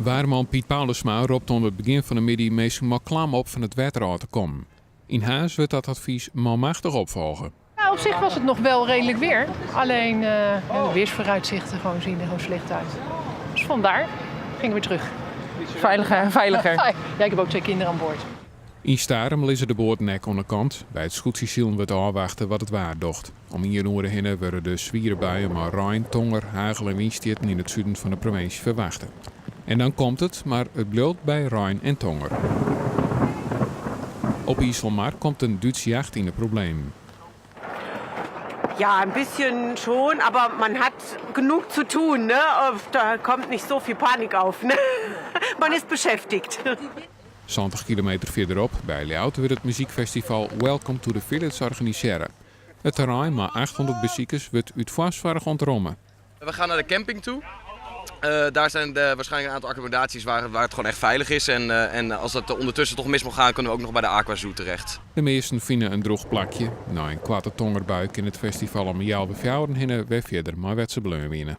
Waarman Piet Paulusma roept om het begin van de middag meestal maar klam op van het water te komen. In huis wordt dat advies manmachtig opvolgen. Nou, op zich was het nog wel redelijk weer. Alleen de weersvooruitzichten zien er gewoon slecht uit. Dus vandaar gingen we weer terug. Veiliger. Ja, ik heb ook 2 kinderen aan boord. In Starem liggen de boordnek aan de kant. Bij het scootsie we te afwachten wat het waar docht. Om 1 uur heen worden de zwieren buien maar Rijn, Tonger, hagel en windstieten in het zuiden van de provincie verwachten. En dan komt het, maar het bloot bij Rijn en Tonger. Op IJsselmar komt een Duitse jacht in de problemen. Ja, ein bisschen schon, aber man hat genug zu tun, ne? Da kommt nicht so viel Panik auf, ne? Man is beschäftigt. 20 kilometer verderop, bij Leeuwarden, wordt het muziekfestival Welcome to the Village organiseren. Het terrein met 800 bezoekers wordt uit Vaasvarg ontrommen. We gaan naar de camping toe. Daar zijn waarschijnlijk een aantal accommodaties waar het gewoon echt veilig is. En als dat ondertussen toch mis mag gaan, kunnen we ook nog bij de Aquazoo terecht. De meesten vinden een droog plakje. Na een kwarte tongerbuik in het festival om jou bevrouwen hinnen we verder maar wat ze bleun winnen.